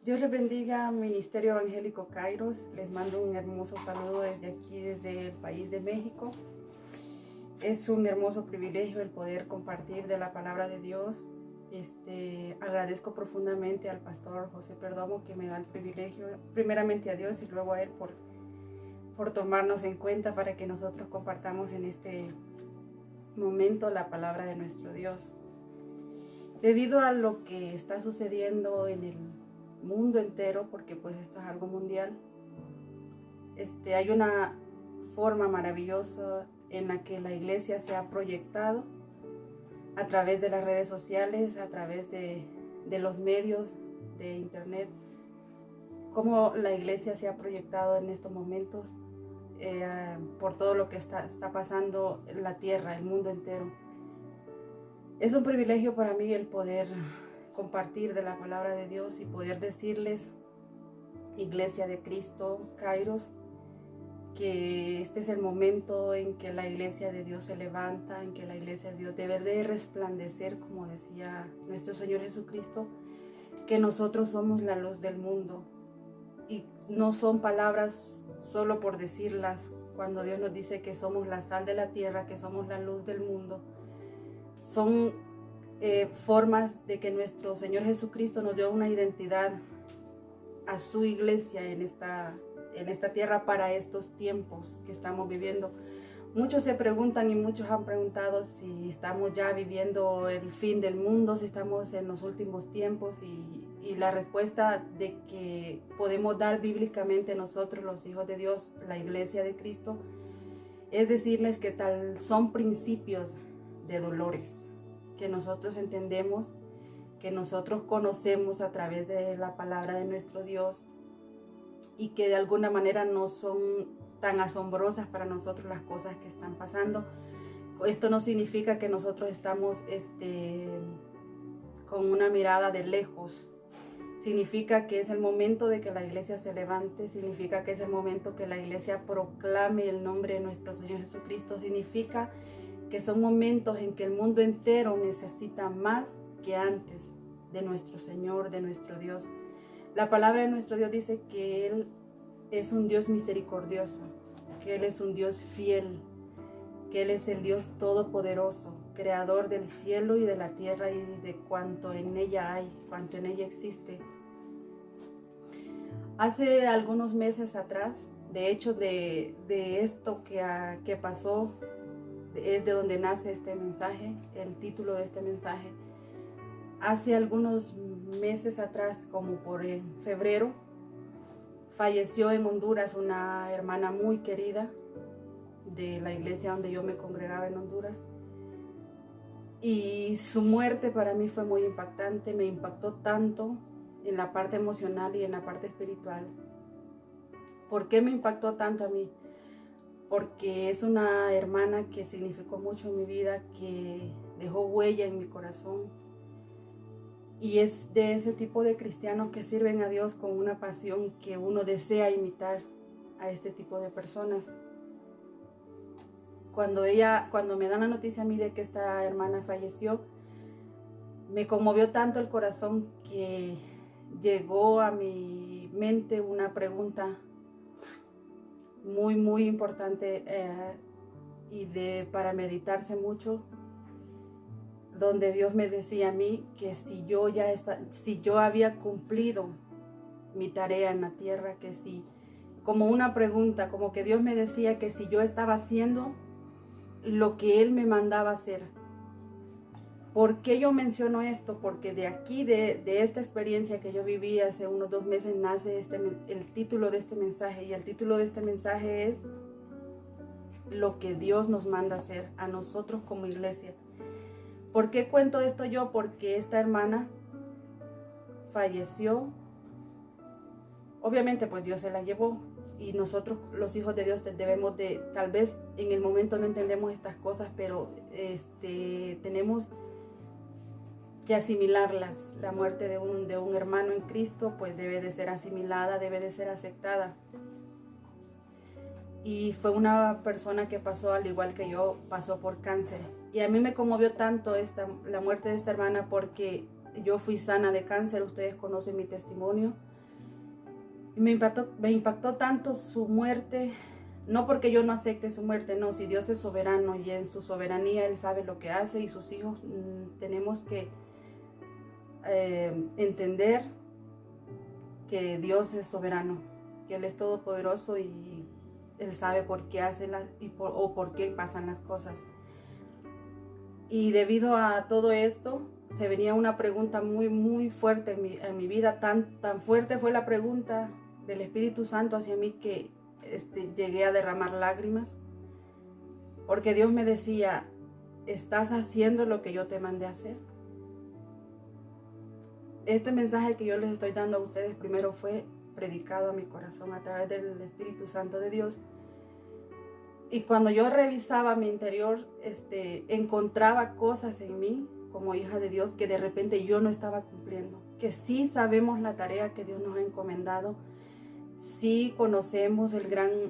Dios les bendiga, Ministerio Evangélico Kairos. Les mando un hermoso saludo desde aquí, desde el país de México. Es un hermoso privilegio el poder compartir de la palabra de Dios. Agradezco profundamente al pastor José Perdomo que me da el privilegio, primeramente a Dios y luego a él por tomarnos en cuenta para que nosotros compartamos en este momento la palabra de nuestro Dios. Debido a lo que está sucediendo en el mundo entero, porque pues esto es algo mundial, hay una forma maravillosa en la que la iglesia se ha proyectado a través de las redes sociales, a través de los medios de internet, cómo la iglesia se ha proyectado en estos momentos por todo lo que está pasando en la tierra, el mundo entero. Es un privilegio para mí el poder compartir de la palabra de Dios y poder decirles, Iglesia de Cristo, Kairos, que este es el momento en que la iglesia de Dios se levanta, en que la iglesia de Dios debe de resplandecer, como decía nuestro Señor Jesucristo, que nosotros somos la luz del mundo. Y no son palabras solo por decirlas, cuando Dios nos dice que somos la sal de la tierra, que somos la luz del mundo. Son formas de que nuestro Señor Jesucristo nos dio una identidad a su iglesia en esta tierra para estos tiempos que estamos viviendo. Muchos se preguntan y muchos han preguntado si estamos ya viviendo el fin del mundo, si estamos en los últimos tiempos, y la respuesta de que podemos dar bíblicamente nosotros, los hijos de Dios, la iglesia de Cristo, es decirles que tal son principios de dolores que nosotros entendemos, que nosotros conocemos a través de la palabra de nuestro Dios, y que de alguna manera no son tan asombrosas para nosotros las cosas que están pasando. Esto no significa que nosotros estamos con una mirada de lejos. Significa que es el momento de que la iglesia se levante, significa que es el momento que la iglesia proclame el nombre de nuestro Señor Jesucristo, significa que son momentos en que el mundo entero necesita más que antes de nuestro Señor, de nuestro Dios. La palabra de nuestro Dios dice que Él es un Dios misericordioso, que Él es un Dios fiel, que Él es el Dios todopoderoso, creador del cielo y de la tierra y de cuanto en ella hay, cuanto en ella existe. Hace algunos meses atrás, de hecho de esto que pasó, es de donde nace este mensaje, el título de este mensaje. Hace algunos meses atrás, como por febrero, falleció en Honduras una hermana muy querida de la iglesia donde yo me congregaba en Honduras. Y su muerte para mí fue muy impactante, me impactó tanto en la parte emocional y en la parte espiritual. ¿Por qué me impactó tanto a mí? Porque es una hermana que significó mucho en mi vida, que dejó huella en mi corazón. Y es de ese tipo de cristianos que sirven a Dios con una pasión que uno desea imitar a este tipo de personas. Cuando me dan la noticia a mí de que esta hermana falleció, me conmovió tanto el corazón que llegó a mi mente una pregunta muy, muy importante para meditarse mucho, donde Dios me decía a mí que si yo había cumplido mi tarea en la tierra, que si, como una pregunta, como que Dios me decía que si yo estaba haciendo lo que Él me mandaba hacer. ¿Por qué yo menciono esto? Porque de aquí, de esta experiencia que yo viví hace unos 2 meses, nace el título de este mensaje. Y el título de este mensaje es lo que Dios nos manda hacer a nosotros como iglesia. ¿Por qué cuento esto yo? Porque esta hermana falleció. Obviamente pues Dios se la llevó. Y nosotros, los hijos de Dios, debemos de, tal vez en el momento no entendemos estas cosas, pero tenemos que asimilarlas. La muerte de un hermano en Cristo pues debe de ser asimilada, debe de ser aceptada. Y fue una persona que pasó, al igual que yo, pasó por cáncer. Y a mí me conmovió tanto la muerte de esta hermana, porque yo fui sana de cáncer. Ustedes conocen mi testimonio. Y me impactó tanto su muerte, no porque yo no acepte su muerte, no, si Dios es soberano y en su soberanía Él sabe lo que hace y sus hijos tenemos que entender que Dios es soberano, que Él es todopoderoso y Él sabe por qué hace o por qué pasan las cosas. Y debido a todo esto, se venía una pregunta muy, muy fuerte en mi vida. Tan fuerte fue la pregunta del Espíritu Santo hacia mí que llegué a derramar lágrimas. Porque Dios me decía, ¿estás haciendo lo que yo te mandé a hacer? Este mensaje que yo les estoy dando a ustedes primero fue predicado a mi corazón a través del Espíritu Santo de Dios. Y cuando yo revisaba mi interior, encontraba cosas en mí como hija de Dios que de repente yo no estaba cumpliendo. Que sí sabemos la tarea que Dios nos ha encomendado, sí conocemos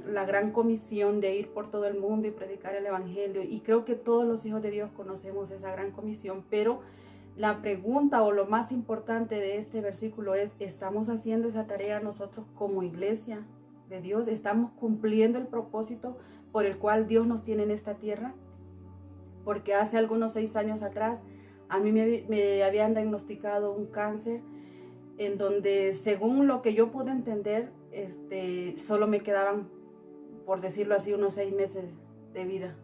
la gran comisión de ir por todo el mundo y predicar el Evangelio. Y creo que todos los hijos de Dios conocemos esa gran comisión, pero la pregunta o lo más importante de este versículo es, ¿estamos haciendo esa tarea nosotros como iglesia de Dios? ¿Estamos cumpliendo el propósito por el cual Dios nos tiene en esta tierra? Porque hace algunos 6 años atrás a mí me habían diagnosticado un cáncer en donde, según lo que yo pude entender, solo me quedaban, por decirlo así, unos 6 meses de vida.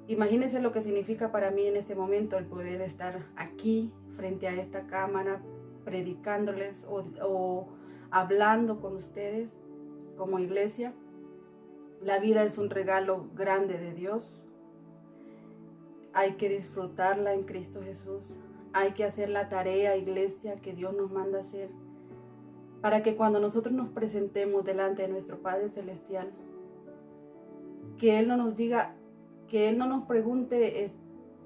Imagínense lo que significa para mí en este momento el poder estar aquí frente a esta cámara predicándoles o hablando con ustedes como iglesia. La vida es un regalo grande de Dios. Hay que disfrutarla en Cristo Jesús. Hay que hacer la tarea, iglesia, que Dios nos manda a hacer, para que cuando nosotros nos presentemos delante de nuestro Padre Celestial, que Él no nos diga, que Él no nos pregunte,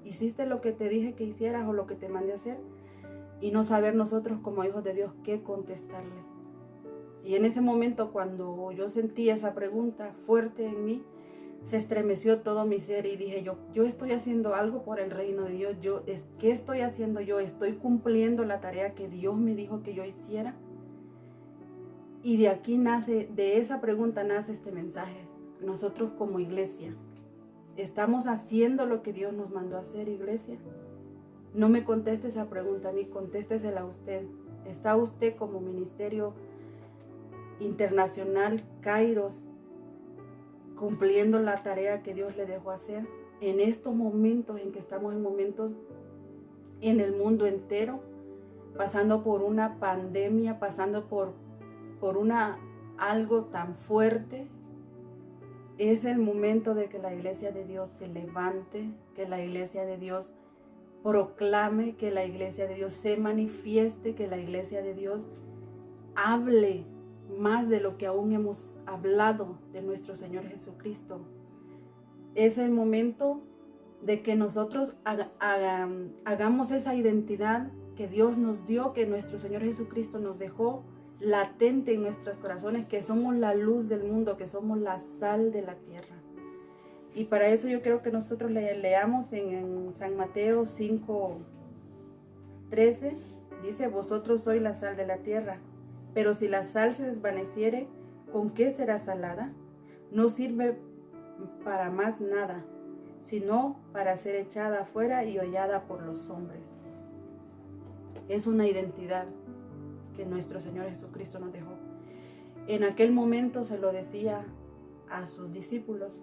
¿hiciste lo que te dije que hicieras o lo que te mandé a hacer? Y no saber nosotros como hijos de Dios qué contestarle. Y en ese momento, cuando yo sentí esa pregunta fuerte en mí, se estremeció todo mi ser y dije yo estoy haciendo algo por el reino de Dios. ¿Qué estoy haciendo yo? ¿Estoy cumpliendo la tarea que Dios me dijo que yo hiciera? Y de esa pregunta nace este mensaje. Nosotros como iglesia, ¿estamos haciendo lo que Dios nos mandó a hacer, iglesia? No me conteste esa pregunta a mí, contéstesela a usted. ¿Está usted como ministerio internacional Kairos cumpliendo la tarea que Dios le dejó hacer en estos momentos en que estamos en el mundo entero, pasando por una pandemia, pasando por algo tan fuerte? Es el momento de que la iglesia de Dios se levante, que la iglesia de Dios proclame, que la iglesia de Dios se manifieste, que la iglesia de Dios hable más de lo que aún hemos hablado de nuestro Señor Jesucristo. Es el momento de que nosotros hagamos esa identidad que Dios nos dio, que nuestro Señor Jesucristo nos dejó latente en nuestros corazones, que somos la luz del mundo, que somos la sal de la tierra. Y para eso yo creo que nosotros leamos en San Mateo 5:13, dice, vosotros sois la sal de la tierra, pero si la sal se desvaneciere, ¿con qué será salada? No sirve para más nada, sino para ser echada afuera y hollada por los hombres. Es una identidad que nuestro Señor Jesucristo nos dejó. En aquel momento se lo decía a sus discípulos,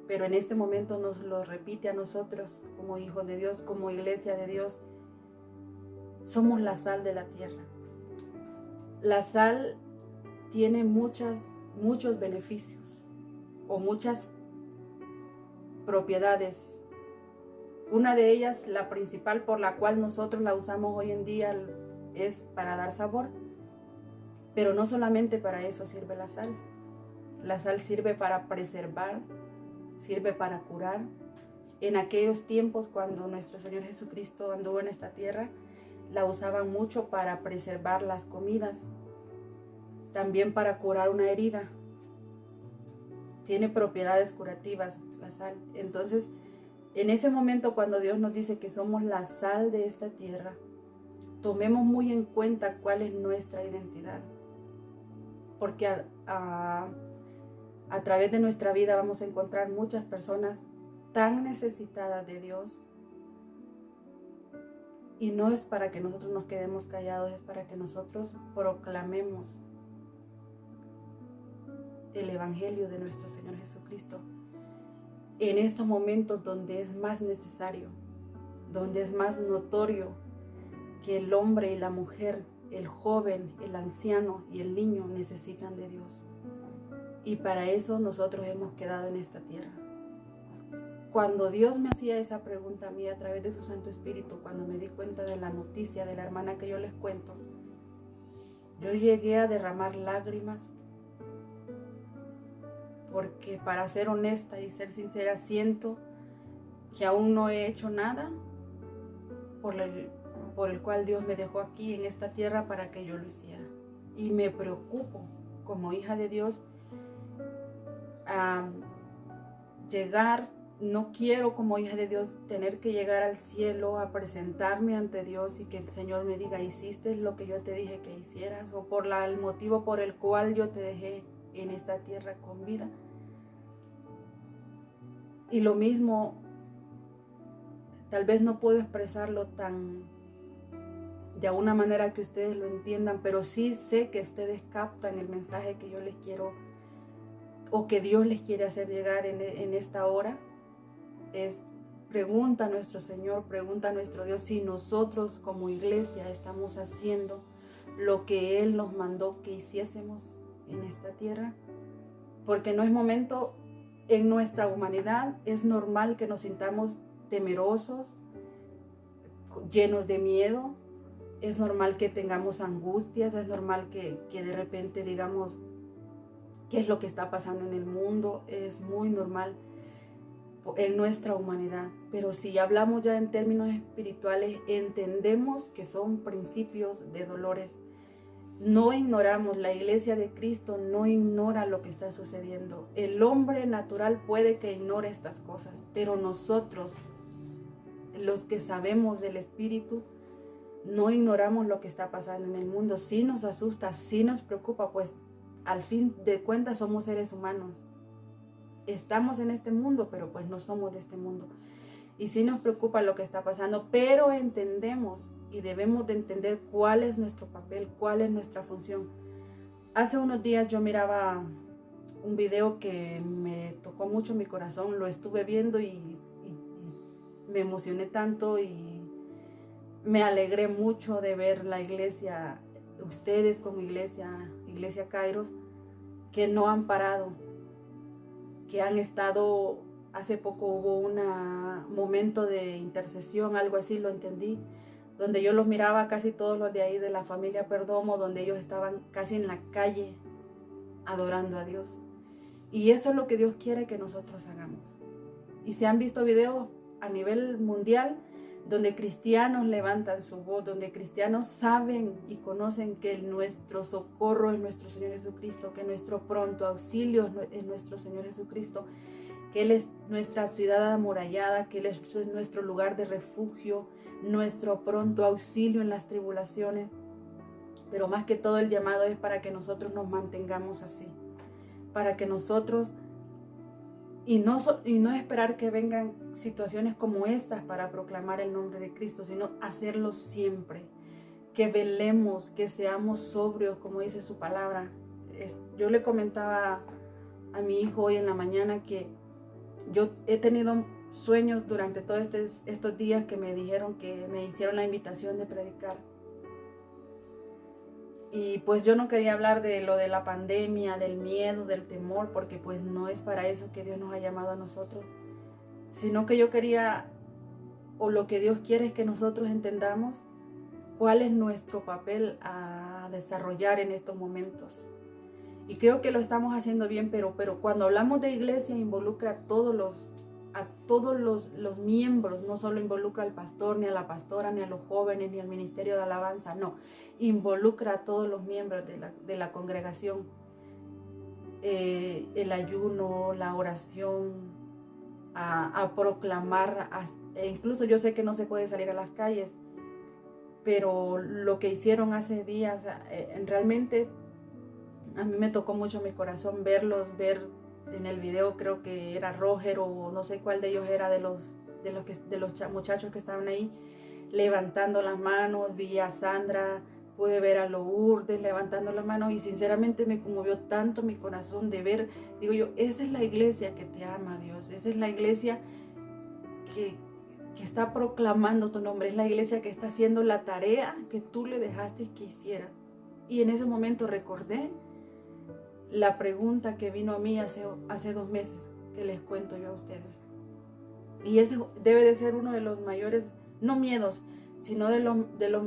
pero en este momento nos lo repite a nosotros como hijos de Dios, como iglesia de Dios. Somos la sal de la tierra. La sal tiene muchos beneficios o muchas propiedades. Una de ellas, la principal por la cual nosotros la usamos hoy en día, es para dar sabor. Pero no solamente para eso sirve la sal. La sal sirve para preservar, sirve para curar. En aquellos tiempos, cuando nuestro Señor Jesucristo anduvo en esta tierra, la usaban mucho para preservar las comidas, también para curar una herida. Tiene propiedades curativas la sal. Entonces, en ese momento, cuando Dios nos dice que somos la sal de esta tierra, tomemos muy en cuenta cuál es nuestra identidad. porque a través de nuestra vida vamos a encontrar muchas personas tan necesitadas de Dios. Y no es para que nosotros nos quedemos callados, es para que nosotros proclamemos el Evangelio de nuestro Señor Jesucristo en estos momentos donde es más necesario, donde es más notorio que el hombre y la mujer, el joven, el anciano y el niño necesitan de Dios. Y para eso nosotros hemos quedado en esta tierra. Cuando Dios me hacía esa pregunta a mí a través de su Santo Espíritu, cuando me di cuenta de la noticia de la hermana que yo les cuento, yo llegué a derramar lágrimas, porque para ser honesta y ser sincera, siento que aún no he hecho nada por el cual Dios me dejó aquí en esta tierra para que yo lo hiciera. Y me preocupo como hija de Dios a llegar. No quiero como hija de Dios tener que llegar al cielo a presentarme ante Dios y que el Señor me diga, hiciste lo que yo te dije que hicieras, o por el motivo por el cual yo te dejé en esta tierra con vida. Y lo mismo, tal vez no puedo expresarlo de una manera que ustedes lo entiendan, pero sí sé que ustedes captan el mensaje que yo les quiero, o que Dios les quiere hacer llegar en esta hora. Pregunta a nuestro Señor, pregunta a nuestro Dios si nosotros como iglesia estamos haciendo lo que Él nos mandó que hiciésemos en esta tierra. Porque no es momento, en nuestra humanidad es normal que nos sintamos temerosos, llenos de miedo, es normal que tengamos angustias, es normal que de repente digamos qué es lo que está pasando en el mundo, es muy normal en nuestra humanidad. Pero si hablamos ya en términos espirituales, entendemos que son principios de dolores. No ignoramos, la iglesia de Cristo no ignora lo que está sucediendo. El hombre natural puede que ignore estas cosas, pero nosotros, los que sabemos del Espíritu, no ignoramos lo que está pasando en el mundo. Sí nos asusta, sí nos preocupa, pues al fin de cuentas somos seres humanos. Estamos en este mundo, pero pues no somos de este mundo. Y sí nos preocupa lo que está pasando, pero entendemos y debemos de entender cuál es nuestro papel, cuál es nuestra función. Hace unos días yo miraba un video que me tocó mucho mi corazón, lo estuve viendo y me emocioné tanto y me alegré mucho de ver la iglesia, ustedes como iglesia Kairos, que no han parado, que han estado, hace poco hubo un momento de intercesión, algo así lo entendí, donde yo los miraba casi todos los de ahí de la familia Perdomo, donde ellos estaban casi en la calle adorando a Dios. Y eso es lo que Dios quiere que nosotros hagamos. Y se han visto videos a nivel mundial donde cristianos levantan su voz, donde cristianos saben y conocen que nuestro socorro es nuestro Señor Jesucristo, que nuestro pronto auxilio es nuestro Señor Jesucristo, que Él es nuestra ciudad amurallada, que Él es nuestro lugar de refugio, nuestro pronto auxilio en las tribulaciones. Pero más que todo el llamado es para que nosotros nos mantengamos así, para que nosotros, y no esperar que vengan situaciones como estas para proclamar el nombre de Cristo, sino hacerlo siempre, que velemos, que seamos sobrios, como dice su palabra. Yo le comentaba a mi hijo hoy en la mañana que yo he tenido sueños durante todos estos días que me dijeron, que me hicieron la invitación de predicar. Y pues yo no quería hablar de lo de la pandemia, del miedo, del temor, porque pues no es para eso que Dios nos ha llamado a nosotros, sino que yo quería, o lo que Dios quiere es que nosotros entendamos cuál es nuestro papel a desarrollar en estos momentos. Y creo que lo estamos haciendo bien, pero cuando hablamos de iglesia involucra a todos los miembros, no solo involucra al pastor, ni a la pastora, ni a los jóvenes, ni al ministerio de alabanza, no, involucra a todos los miembros de la congregación. El ayuno, la oración, a proclamar, e incluso yo sé que no se puede salir a las calles, pero lo que hicieron hace días realmente A mí me tocó mucho mi corazón ver en el video, creo que era Roger o no sé cuál de ellos era de los muchachos que estaban ahí levantando las manos. Vi a Sandra, pude ver a Lourdes levantando las manos y sinceramente me conmovió tanto mi corazón de ver, digo yo, esa es la iglesia que te ama, Dios, esa es la iglesia que está proclamando tu nombre, es la iglesia que está haciendo la tarea que tú le dejaste que hiciera. Y en ese momento recordé la pregunta que vino a mí hace 2 meses, que les cuento yo a ustedes. Y ese debe de ser uno de los mayores, no miedos, sino de las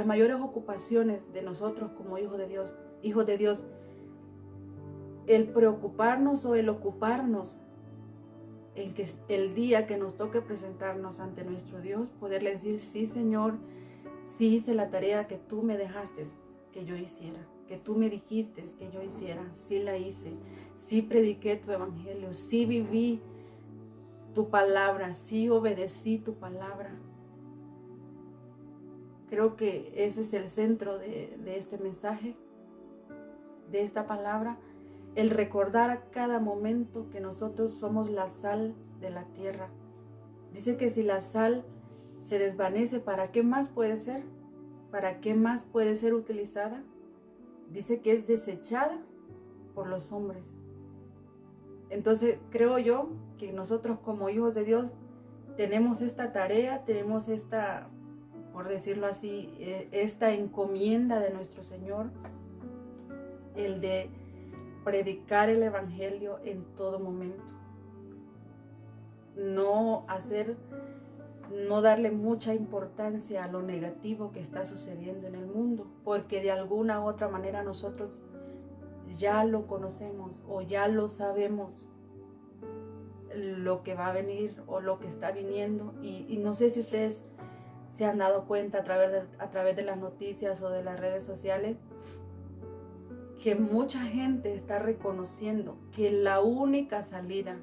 mayores ocupaciones de nosotros como hijos de Dios, el preocuparnos o el ocuparnos en que el día que nos toque presentarnos ante nuestro Dios, poderle decir, sí, Señor, sí hice la tarea que tú me dejaste que yo hiciera, que tú me dijiste que yo hiciera, sí la hice, sí prediqué tu evangelio, sí viví tu palabra, sí obedecí tu palabra. Creo que ese es el centro de este mensaje, de esta palabra, el recordar a cada momento que nosotros somos la sal de la tierra. Dice que si la sal se desvanece, ¿para qué más puede ser? ¿Para qué más puede ser utilizada? Dice que es desechada por los hombres. Entonces creo yo que nosotros como hijos de Dios tenemos esta tarea, tenemos esta, por decirlo así, esta encomienda de nuestro Señor, el de predicar el evangelio en todo momento. No darle mucha importancia a lo negativo que está sucediendo en el mundo, porque de alguna u otra manera nosotros ya lo conocemos o ya lo sabemos, lo que va a venir o lo que está viniendo. Y no sé si ustedes se han dado cuenta a través de las noticias o de las redes sociales, que mucha gente está reconociendo que la única salida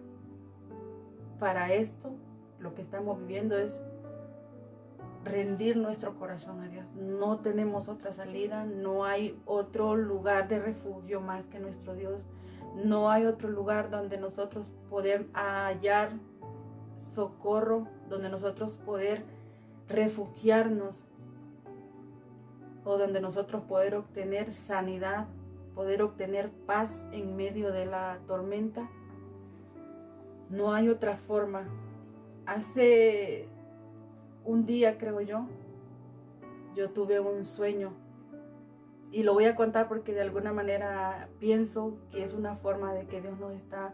para esto, lo que estamos viviendo, es rendir nuestro corazón a Dios. No tenemos otra salida, no hay otro lugar de refugio más que nuestro Dios. No hay otro lugar donde nosotros poder hallar socorro, donde nosotros poder refugiarnos o donde nosotros poder obtener sanidad, poder obtener paz en medio de la tormenta. No hay otra forma. Hace un día, creo yo tuve un sueño y lo voy a contar porque de alguna manera pienso que es una forma de que Dios nos está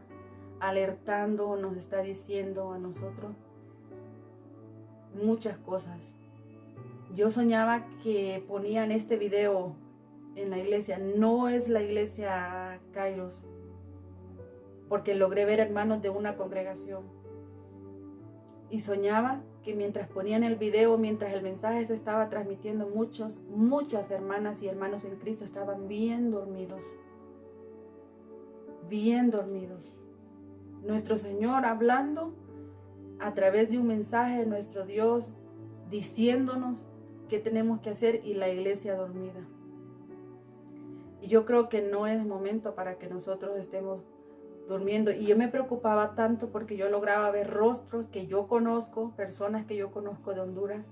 alertando, nos está diciendo a nosotros muchas cosas. Yo soñaba que ponían este video en la iglesia. No es la iglesia Kairos, porque logré ver hermanos de una congregación. Y soñaba que mientras ponían el video, mientras el mensaje se estaba transmitiendo, muchas hermanas y hermanos en Cristo estaban bien dormidos. Bien dormidos. Nuestro Señor hablando a través de un mensaje de nuestro Dios, diciéndonos qué tenemos que hacer, y la iglesia dormida. Y yo creo que no es momento para que nosotros estemos durmiendo. Y yo me preocupaba tanto porque yo lograba ver rostros que yo conozco, personas que yo conozco de Honduras,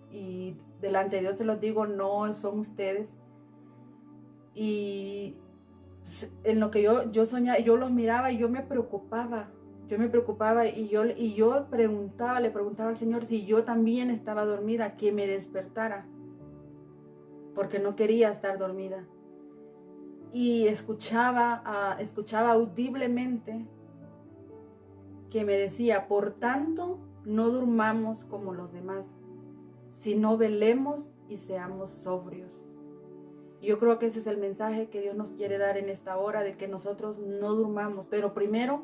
y delante de Dios se los digo, no son ustedes. Y en lo que yo soñaba, yo los miraba y yo me preocupaba y yo le preguntaba al Señor si yo también estaba dormida, que me despertara, porque no quería estar dormida. Y escuchaba audiblemente que me decía: por tanto, no durmamos como los demás, sino velemos y seamos sobrios. Y yo creo que ese es el mensaje que Dios nos quiere dar en esta hora, de que nosotros no durmamos, pero primero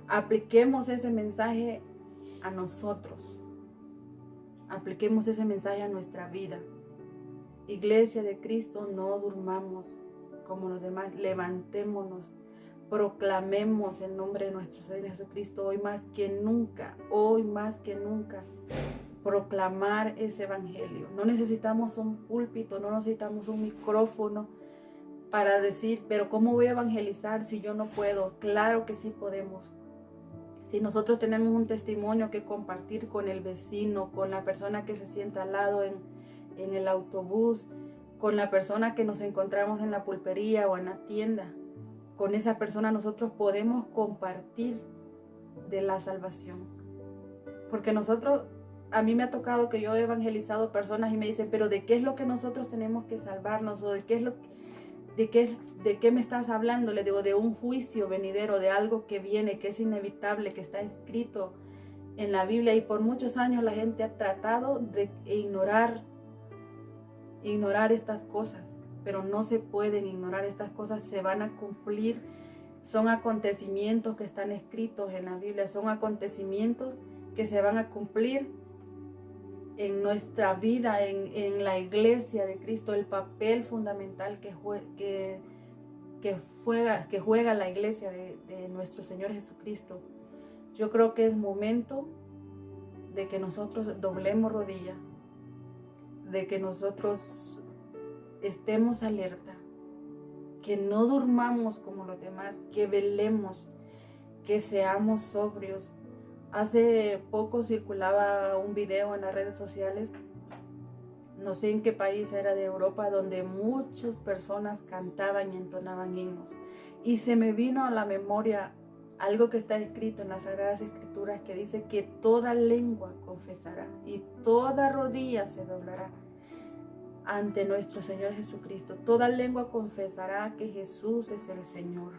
apliquemos ese mensaje a nosotros, apliquemos ese mensaje a nuestra vida. Iglesia de Cristo, no durmamos como los demás, levantémonos, proclamemos el nombre de nuestro Señor Jesucristo hoy más que nunca, proclamar ese evangelio. No necesitamos un púlpito, no necesitamos un micrófono para decir, pero ¿cómo voy a evangelizar si yo no puedo? Claro que sí podemos. Si nosotros tenemos un testimonio que compartir con el vecino, con la persona que se sienta al lado en el autobús, con la persona que nos encontramos en la pulpería o en la tienda, con esa persona nosotros podemos compartir de la salvación. Porque a mí me ha tocado que yo he evangelizado personas y me dicen, pero ¿de qué es lo que nosotros tenemos que salvarnos? ¿O de qué me estás hablando? Le digo, de un juicio venidero, de algo que viene, que es inevitable, que está escrito en la Biblia. Y por muchos años la gente ha tratado de ignorar estas cosas, pero no se pueden ignorar. Estas cosas se van a cumplir. Son acontecimientos que están escritos en la Biblia, son acontecimientos que se van a cumplir en nuestra vida, en la iglesia de Cristo, el papel fundamental que juega la iglesia de nuestro Señor Jesucristo. Yo creo que es momento de que nosotros doblemos rodilla, de que nosotros estemos alerta, que no durmamos como los demás, que velemos, que seamos sobrios. Hace poco circulaba un video en las redes sociales, no sé en qué país era de Europa, donde muchas personas cantaban y entonaban himnos. Y se me vino a la memoria algo que está escrito en las Sagradas Escrituras, que dice que toda lengua confesará y toda rodilla se doblará ante nuestro Señor Jesucristo. Toda lengua confesará que Jesús es el Señor.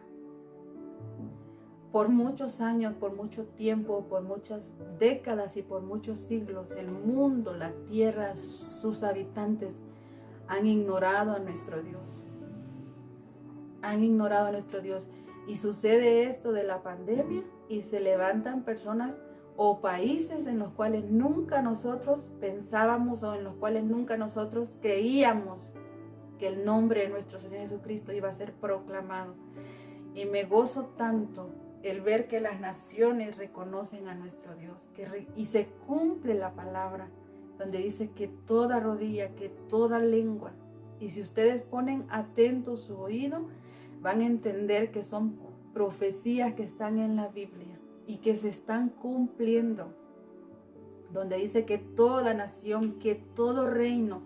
Por muchos años, por mucho tiempo, por muchas décadas y por muchos siglos, el mundo, la tierra, sus habitantes han ignorado a nuestro Dios. Han ignorado a nuestro Dios. Y sucede esto de la pandemia y se levantan personas o países en los cuales nunca nosotros pensábamos o en los cuales nunca nosotros creíamos que el nombre de nuestro Señor Jesucristo iba a ser proclamado. Y me gozo tanto el ver que las naciones reconocen a nuestro Dios y se cumple la palabra donde dice que toda rodilla, que toda lengua, y si ustedes ponen atento su oído, van a entender que son profecías que están en la Biblia y que se están cumpliendo, donde dice que toda nación, que todo reino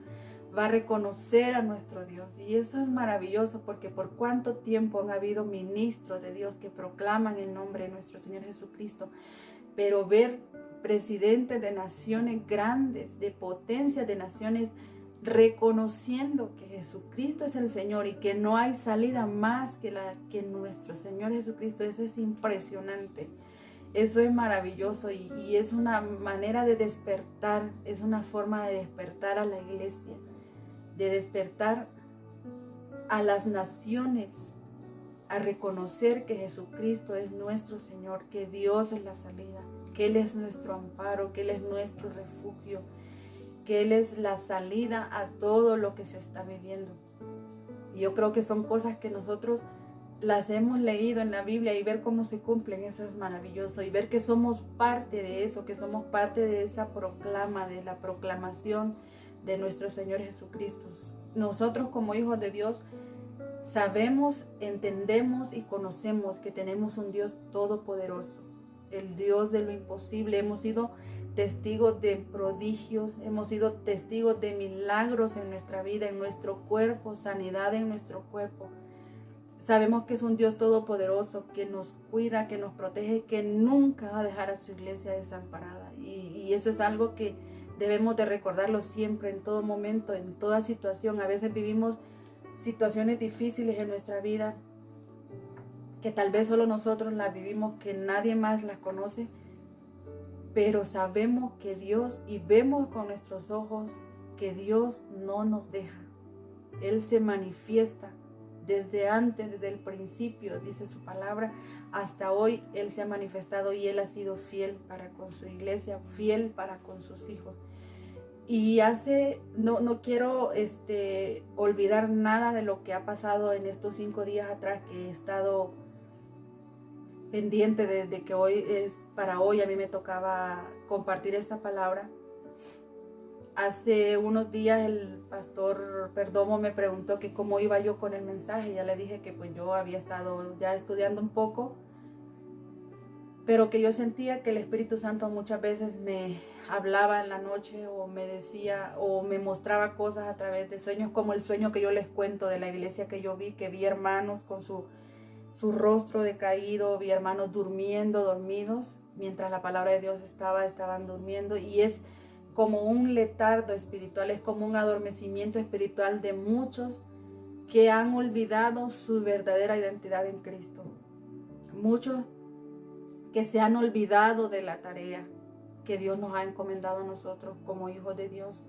va a reconocer a nuestro Dios. Y eso es maravilloso, porque por cuánto tiempo han habido ministros de Dios que proclaman el nombre de nuestro Señor Jesucristo, pero ver presidentes de naciones grandes, de potencias de naciones, reconociendo que Jesucristo es el Señor y que no hay salida más que nuestro Señor Jesucristo, eso es impresionante. Eso es maravilloso y es una manera de despertar, es una forma de despertar a la iglesia, de despertar a las naciones a reconocer que Jesucristo es nuestro Señor, que Dios es la salida, que Él es nuestro amparo, que Él es nuestro refugio, que Él es la salida a todo lo que se está viviendo. Y yo creo que son cosas que nosotros las hemos leído en la Biblia y ver cómo se cumplen, eso es maravilloso. Y ver que somos parte de eso, que somos parte de esa proclama, de la proclamación de nuestro Señor Jesucristo. Nosotros como hijos de Dios sabemos, entendemos y conocemos que tenemos un Dios todopoderoso, el Dios de lo imposible. Hemos sido testigos de prodigios, hemos sido testigos de milagros en nuestra vida, en nuestro cuerpo, sanidad en nuestro cuerpo. Sabemos que es un Dios todopoderoso, que nos cuida, que nos protege, que nunca va a dejar a su iglesia desamparada. Y eso es algo que debemos de recordarlo siempre, en todo momento, en toda situación. A veces vivimos situaciones difíciles en nuestra vida, que tal vez solo nosotros las vivimos, que nadie más las conoce, pero sabemos que Dios, y vemos con nuestros ojos, que Dios no nos deja. Él se manifiesta desde antes, desde el principio, dice su palabra, hasta hoy Él se ha manifestado y Él ha sido fiel para con su iglesia, fiel para con sus hijos. Y no quiero olvidar nada de lo que ha pasado en estos 5 días atrás, que he estado pendiente de que para hoy a mí me tocaba compartir esta palabra. Hace unos días el pastor Perdomo me preguntó que cómo iba yo con el mensaje. Ya le dije que pues yo había estado ya estudiando un poco, pero que yo sentía que el Espíritu Santo muchas veces me hablaba en la noche o me decía o me mostraba cosas a través de sueños, como el sueño que yo les cuento de la iglesia que yo vi, que vi hermanos con su rostro decaído, vi hermanos dormidos, mientras la palabra de Dios estaban durmiendo, y es como un letargo espiritual, es como un adormecimiento espiritual de muchos que han olvidado su verdadera identidad en Cristo. Muchos que se han olvidado de la tarea que Dios nos ha encomendado a nosotros como hijos de Dios.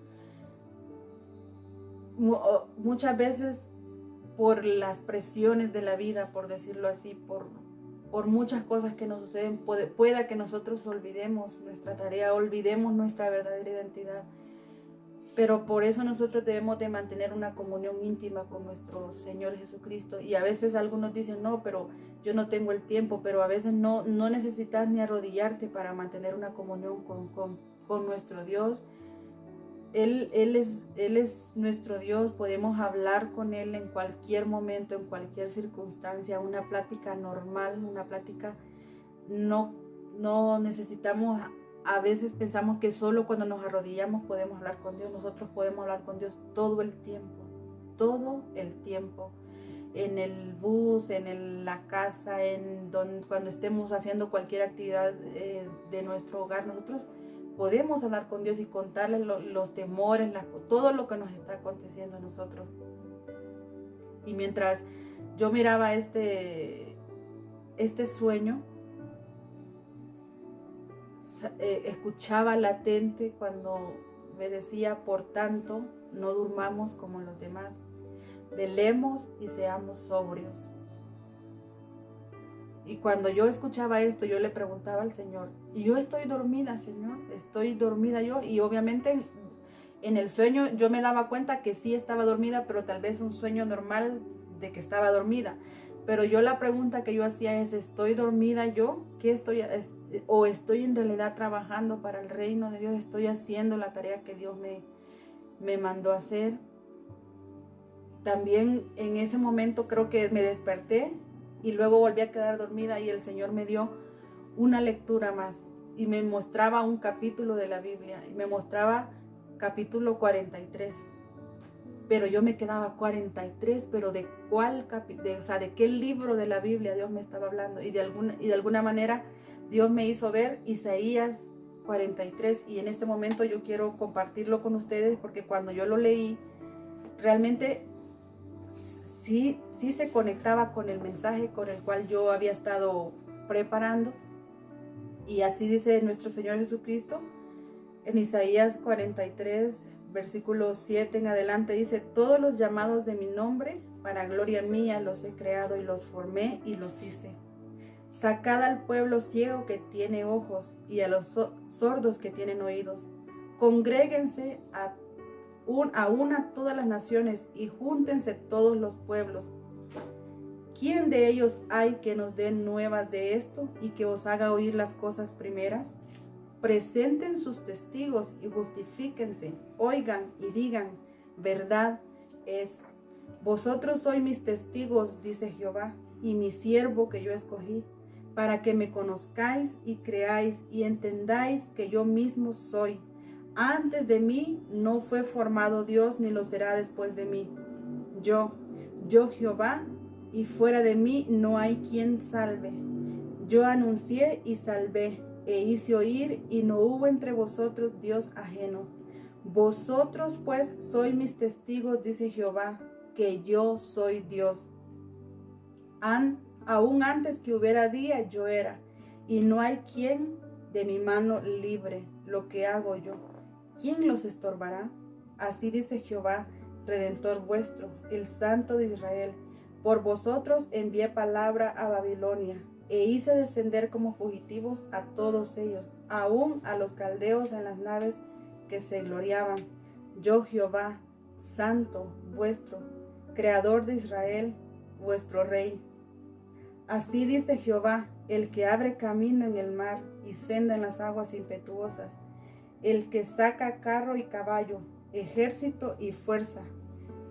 Muchas veces por las presiones de la vida, por decirlo así, por muchas cosas que nos suceden, pueda que nosotros olvidemos nuestra tarea, olvidemos nuestra verdadera identidad. Pero por eso nosotros debemos de mantener una comunión íntima con nuestro Señor Jesucristo. Y a veces algunos dicen, no, pero yo no tengo el tiempo, pero a veces no necesitas ni arrodillarte para mantener una comunión con nuestro Dios. Él es nuestro Dios, podemos hablar con Él en cualquier momento, en cualquier circunstancia, una plática normal, una plática, no necesitamos, a veces pensamos que solo cuando nos arrodillamos podemos hablar con Dios. Nosotros podemos hablar con Dios todo el tiempo, en el bus, la casa, cuando estemos haciendo cualquier actividad de nuestro hogar. Nosotros podemos hablar con Dios y contarle los temores, todo lo que nos está aconteciendo a nosotros. Y mientras yo miraba este sueño, escuchaba latente cuando me decía, por tanto, no durmamos como los demás, velemos y seamos sobrios. Y cuando yo escuchaba esto, yo le preguntaba al Señor, y yo estoy dormida, Señor, estoy dormida yo. Y obviamente en el sueño yo me daba cuenta que sí estaba dormida, pero tal vez un sueño normal de que estaba dormida. Pero yo la pregunta que yo hacía es, ¿estoy dormida yo? ¿Qué estoy en realidad trabajando para el reino de Dios? ¿Estoy haciendo la tarea que Dios me mandó a hacer? También en ese momento creo que me desperté y luego volví a quedar dormida, y el Señor me dio una lectura más y me mostraba un capítulo de la Biblia, y me mostraba capítulo 43. Pero yo me quedaba 43, pero ¿de cuál capítulo? O sea, ¿de qué libro de la Biblia Dios me estaba hablando? Y de alguna manera Dios me hizo ver Isaías 43, y en este momento yo quiero compartirlo con ustedes, porque cuando yo lo leí, realmente sí se conectaba con el mensaje con el cual yo había estado preparando. Y así dice nuestro Señor Jesucristo en Isaías 43, versículo 7 en adelante, dice: todos los llamados de mi nombre, para gloria mía, los he creado y los formé y los hice. Sacad al pueblo ciego que tiene ojos y a los sordos que tienen oídos. Congréguense a todas las naciones y júntense todos los pueblos. ¿Quién de ellos hay que nos dé nuevas de esto y que os haga oír las cosas primeras? Presenten sus testigos y justifíquense, oigan y digan, verdad es. Vosotros sois mis testigos, dice Jehová, y mi siervo que yo escogí, para que me conozcáis y creáis y entendáis que yo mismo soy. Antes de mí no fue formado Dios, ni lo será después de mí. Yo Jehová, y fuera de mí no hay quien salve. Yo anuncié y salvé, e hice oír, y no hubo entre vosotros Dios ajeno. Vosotros pues sois mis testigos, dice Jehová, que yo soy Dios. Aún antes que hubiera día, yo era, y no hay quien de mi mano libre lo que hago yo. ¿Quién los estorbará? Así dice Jehová, Redentor vuestro, el Santo de Israel. Por vosotros envié palabra a Babilonia, e hice descender como fugitivos a todos ellos, aún a los caldeos en las naves que se gloriaban. Yo Jehová, Santo vuestro, Creador de Israel, vuestro Rey. Así dice Jehová, el que abre camino en el mar y senda en las aguas impetuosas, el que saca carro y caballo, ejército y fuerza,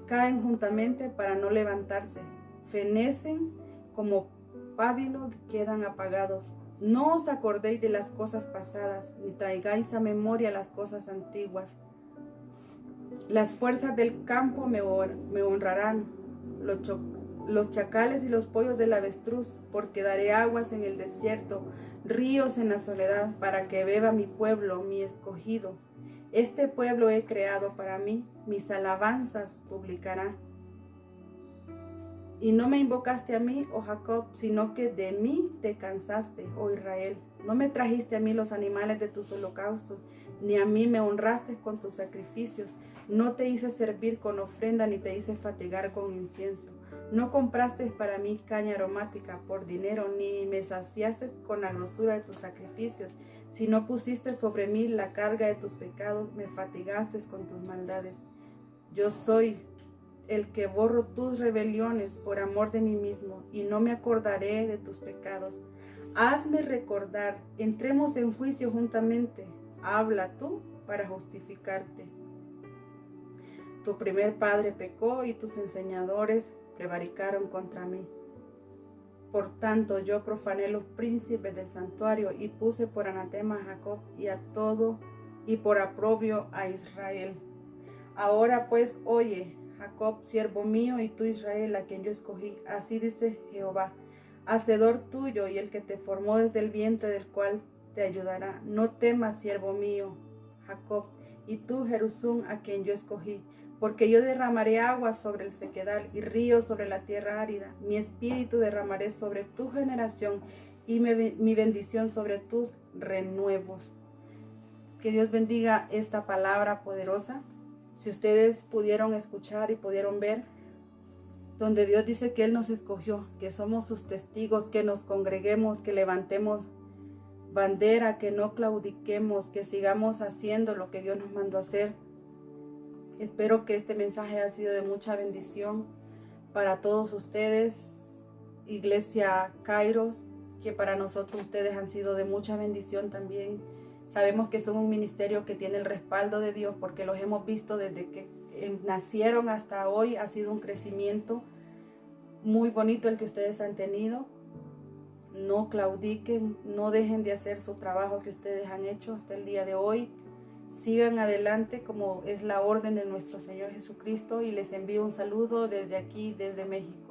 caen juntamente para no levantarse, fenecen como pábilo, quedan apagados. No os acordéis de las cosas pasadas, ni traigáis a memoria las cosas antiguas. Las fuerzas del campo me honrarán, los chacales y los pollos del avestruz, porque daré aguas en el desierto, ríos en la soledad, para que beba mi pueblo, mi escogido. Este pueblo he creado para mí, mis alabanzas publicará. Y no me invocaste a mí, oh Jacob, sino que de mí te cansaste, oh Israel. No me trajiste a mí los animales de tus holocaustos, ni a mí me honraste con tus sacrificios. No te hice servir con ofrenda, ni te hice fatigar con incienso. No compraste para mí caña aromática por dinero, ni me saciaste con la grosura de tus sacrificios. Si no pusiste sobre mí la carga de tus pecados, me fatigaste con tus maldades. Yo soy el que borro tus rebeliones por amor de mí mismo, y no me acordaré de tus pecados. Hazme recordar, entremos en juicio juntamente. Habla tú para justificarte. Tu primer padre pecó y tus enseñadores prevaricaron contra mí. Por tanto, yo profané los príncipes del santuario y puse por anatema a Jacob y a todo, y por aprobio a Israel. Ahora pues, oye, Jacob, siervo mío, y tú, Israel, a quien yo escogí. Así dice Jehová, hacedor tuyo y el que te formó desde el vientre, del cual te ayudará. No temas, siervo mío, Jacob, y tú, Jerusún, a quien yo escogí. Porque yo derramaré agua sobre el sequedal y ríos sobre la tierra árida. Mi espíritu derramaré sobre tu generación y mi bendición sobre tus renuevos. Que Dios bendiga esta palabra poderosa. Si ustedes pudieron escuchar y pudieron ver, donde Dios dice que Él nos escogió, que somos sus testigos, que nos congreguemos, que levantemos bandera, que no claudiquemos, que sigamos haciendo lo que Dios nos mandó a hacer. Espero que este mensaje haya sido de mucha bendición para todos ustedes, Iglesia Kairos, que para nosotros ustedes han sido de mucha bendición también. Sabemos que son un ministerio que tiene el respaldo de Dios, porque los hemos visto desde que nacieron hasta hoy. Ha sido un crecimiento muy bonito el que ustedes han tenido. No claudiquen, no dejen de hacer su trabajo que ustedes han hecho hasta el día de hoy. Sigan adelante como es la orden de nuestro Señor Jesucristo, y les envío un saludo desde aquí, desde México.